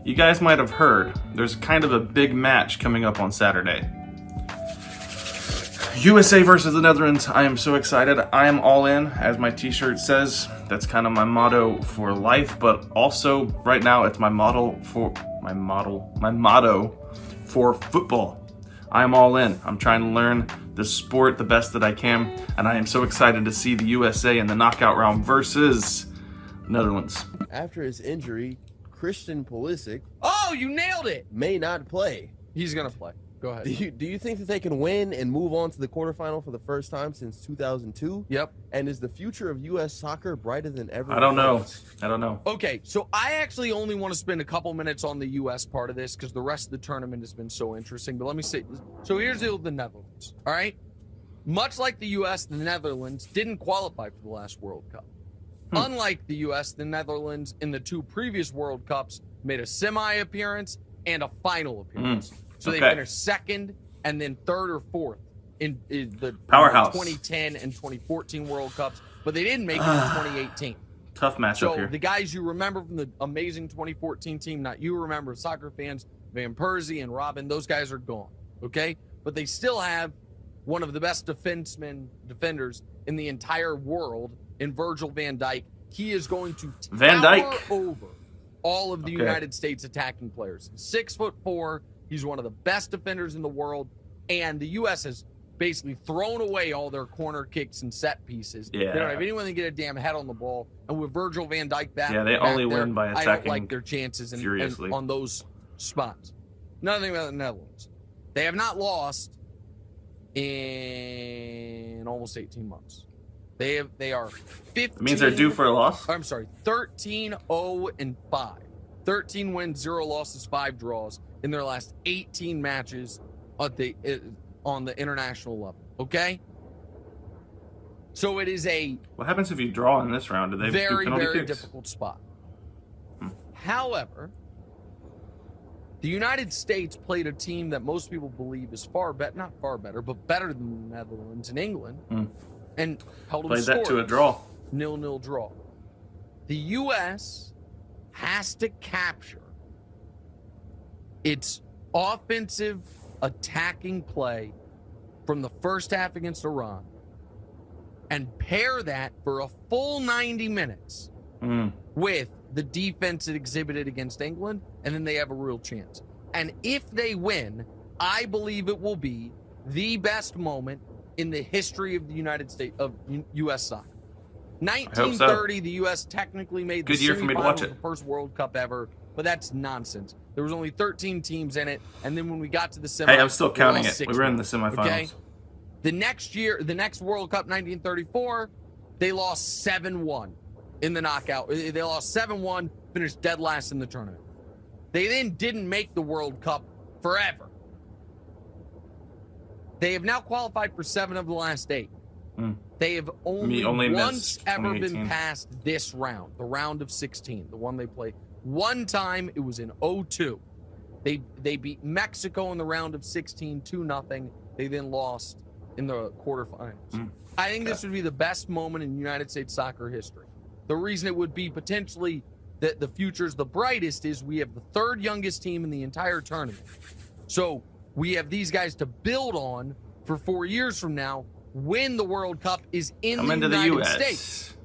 you guys might have heard there's kind of a big match coming up on Saturday. USA versus the Netherlands. I am so excited. I am all in, as my t-shirt says. That's kind of my motto for life, but also right now it's my motto for football. I am all in. I'm trying to learn the sport the best that I can, and I am so excited to see the USA in the knockout round versus Netherlands. After his injury, Christian Pulisic Oh, you nailed it! may not play. He's gonna play. Go ahead. Do you think that they can win and move on to the quarterfinal for the first time since 2002? Yep. And is the future of U.S. soccer brighter than ever? I don't know. Okay, so I actually only want to spend a couple minutes on the U.S. part of this because the rest of the tournament has been so interesting. But let me say, so here's the deal with the Netherlands, all right? Much like the U.S., the Netherlands didn't qualify for the last World Cup. Unlike the U.S., the Netherlands in the two previous World Cups made a semi-appearance and a final appearance. So they finished second and then third or fourth in the Powerhouse 2010 and 2014 World Cups, but they didn't make it in 2018. Tough matchup So here. the guys you remember from the amazing 2014 team, not you remember, soccer fans, Van Persie and Robin, those guys are gone, okay? But they still have one of the best defenders in the entire world in Virgil van Dijk. He is going to tower over all of the United States attacking players. 6'4". He's one of the best defenders in the world, and the U.S. has basically thrown away all their corner kicks and set pieces. Yeah. They don't have anyone that can get a damn head on the ball, and with Virgil van Dijk back, they only win by attacking. I don't like their chances and on those spots. Another thing about the Netherlands, they have not lost in almost 18 months. They are 15. It means they're due for a loss. I'm sorry, 13-0-5. 13 wins, 0 losses, 5 draws in their last 18 matches on the international level. Okay? So it is a What happens if you draw in this round? Do they very, do penalty very kicks? difficult spot. However, the United States played a team that most people believe is not far better, but better than the Netherlands and England, and held them Played that to a draw. 0-0 draw. The U.S. has to capture its offensive attacking play from the first half against Iran and pair that for a full 90 minutes with the defense it exhibited against England, and then they have a real chance. And if they win, I believe it will be the best moment in the history of the United States of U.S. soccer. 1930, the U.S. technically made the semifinals of the first World Cup ever, but that's nonsense. There was only 13 teams in it, and then when we got to the semifinals, I'm still counting it. We were in the semifinals. Okay? The next World Cup, 1934, they lost 7-1 in the knockout. They lost 7-1, finished dead last in the tournament. They then didn't make the World Cup forever. They have now qualified for 7 of the last 8. They have only once ever been past this round, the round of 16, the one they played. One time, it was in 2002. They beat Mexico in the round of 16, 2-0. They then lost in the quarterfinals. I think this would be the best moment in United States soccer history. The reason it would be potentially that the future's the brightest is we have the third youngest team in the entire tournament. So we have these guys to build on for 4 years from now when the World Cup is in the United States.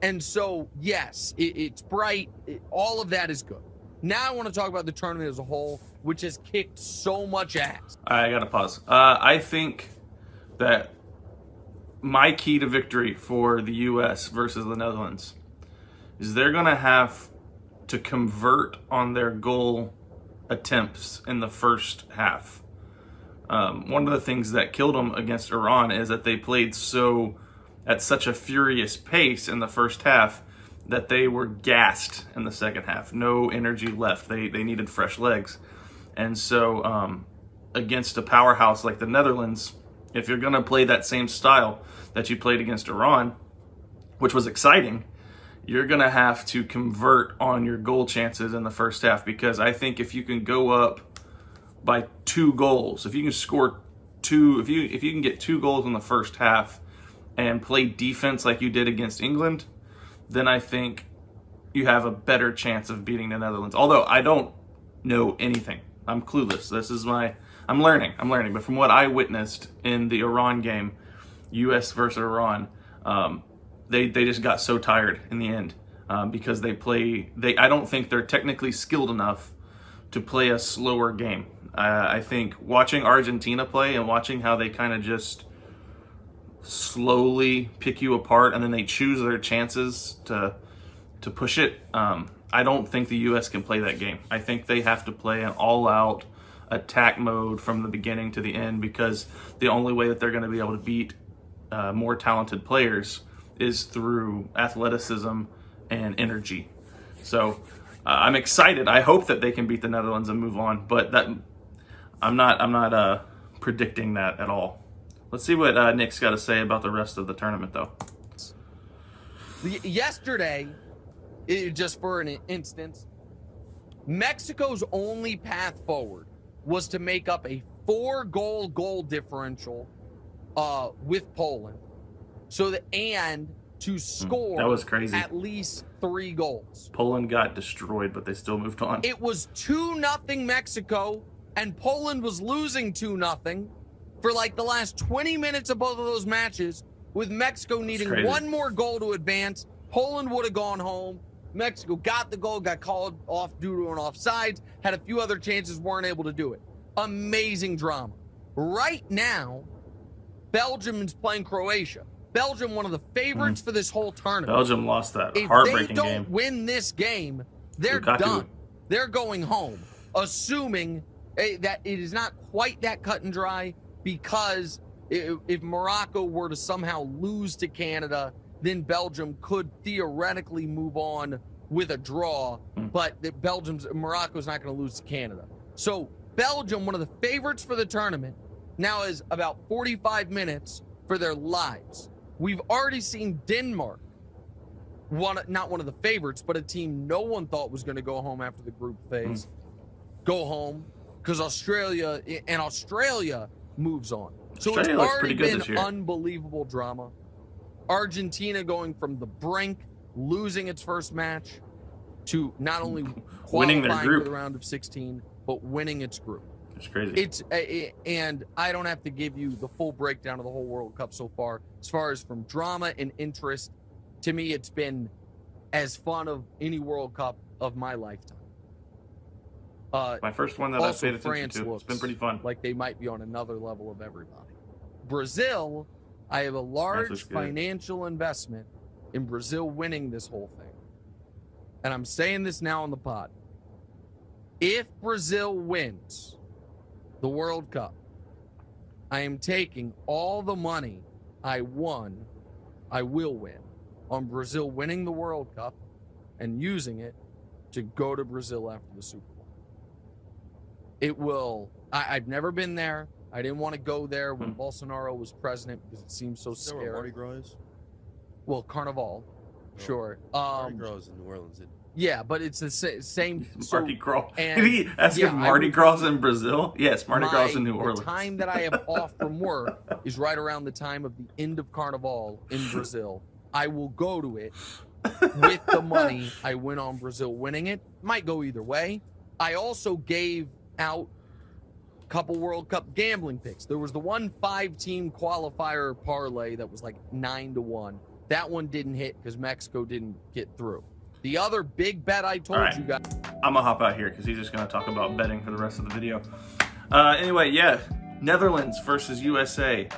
And so, yes, it's bright. All of that is good. Now I want to talk about the tournament as a whole, which has kicked so much ass. I got to pause. I think that my key to victory for the U.S. versus the Netherlands is they're going to have to convert on their goal attempts in the first half. One of the things that killed them against Iran is that they played at such a furious pace in the first half that they were gassed in the second half. No energy left. They needed fresh legs. And so against a powerhouse like the Netherlands, if you're going to play that same style that you played against Iran, which was exciting, you're going to have to convert on your goal chances in the first half, because I think if you can go up by 2 goals, if you can score 2, if you can get 2 goals in the first half and play defense like you did against England, then I think you have a better chance of beating the Netherlands. Although I don't know anything. I'm clueless. I'm learning. But from what I witnessed in the Iran game, US versus Iran, they just got so tired in the end because I don't think they're technically skilled enough to play a slower game. I think watching Argentina play and watching how they kind of just slowly pick you apart and then they choose their chances to push it, I don't think the US can play that game. I think they have to play an all-out attack mode from the beginning to the end, because the only way that they're going to be able to beat more talented players is through athleticism and energy. So I'm excited. I hope that they can beat the Netherlands and move on, but I'm not predicting that at all. Let's see what Nick's got to say about the rest of the tournament, though. Yesterday, just for an instance, Mexico's only path forward was to make up a 4-goal differential with Poland, and to score that was crazy. At least 3 goals. Poland got destroyed, but they still moved on. It was 2-0 Mexico, and Poland was losing 2-0 for like the last 20 minutes of both of those matches, with Mexico needing 1 more goal to advance. Poland would have gone home. Mexico got the goal, got called off due to an offside, had a few other chances, weren't able to do it. Amazing drama. Right now, Belgium is playing Croatia. Belgium, one of the favorites for this whole tournament. Belgium lost that heartbreaking game. If they don't win this game, they're done. They're going home, assuming that it is not quite that cut and dry, because if Morocco were to somehow lose to Canada, then Belgium could theoretically move on with a draw, but Morocco's not going to lose to Canada. So Belgium, one of the favorites for the tournament, now is about 45 minutes for their lives. We've already seen Denmark, not one of the favorites, but a team no one thought was going to go home after the group phase, go home, because Australia moves on. So it's already been unbelievable drama. Argentina going from the brink, losing its first match, to not only winning their group for the round of 16, but winning its group. It's crazy. And I don't have to give you the full breakdown of the whole World Cup so far. As far as from drama and interest, to me, it's been as fun of any World Cup of my lifetime. My first one that I paid attention to. It's been pretty fun. Like they might be on another level of everybody. Brazil, I have a large financial investment in Brazil winning this whole thing. And I'm saying this now on the pod. If Brazil wins the World Cup, I am taking all the money I will win on Brazil winning the World Cup and using it to go to Brazil after the Super Bowl. It will. I've never been there. I didn't want to go there when Bolsonaro was president because it seems so scary. Where Mardi Gras is? Well, Carnival, sure. Mardi Gras is in New Orleans. Yeah, but it's the same. Mardi Gras. Did he ask if Mardi Gras in Brazil? Yes, Mardi Gras in New Orleans. The time that I have off from work is right around the time of the end of Carnival in Brazil. I will go to it with the money I win on Brazil winning it. Might go either way. I also gave out couple World Cup gambling picks. There was the one 5-team qualifier parlay that was like 9-1. That one didn't hit because Mexico didn't get through. The other big bet I told you guys. I'm gonna hop out here because he's just gonna talk about betting for the rest of the video. Anyway, Netherlands versus USA.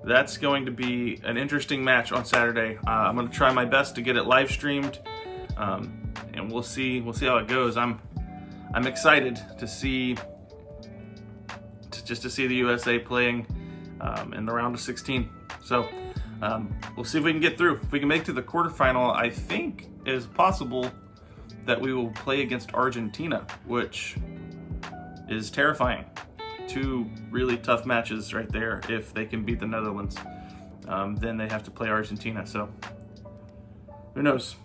That's going to be an interesting match on Saturday. I'm gonna try my best to get it live streamed, and we'll see how it goes. I'm excited to see. Just to see the USA playing in the round of 16. So we'll see if we can get through. If we can make it to the quarterfinal, I think it is possible that we will play against Argentina, which is terrifying. 2 really tough matches right there. If they can beat the Netherlands, then they have to play Argentina. So who knows?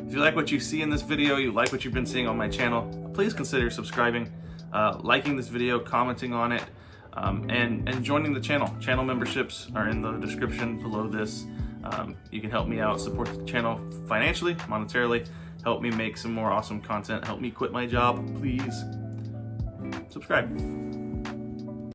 If you like what you see in this video, you like what you've been seeing on my channel, please consider subscribing, liking this video, commenting on it, and joining the channel. Channel memberships are in the description below this. You can help me out, support the channel financially, monetarily, help me make some more awesome content, help me quit my job. Please subscribe.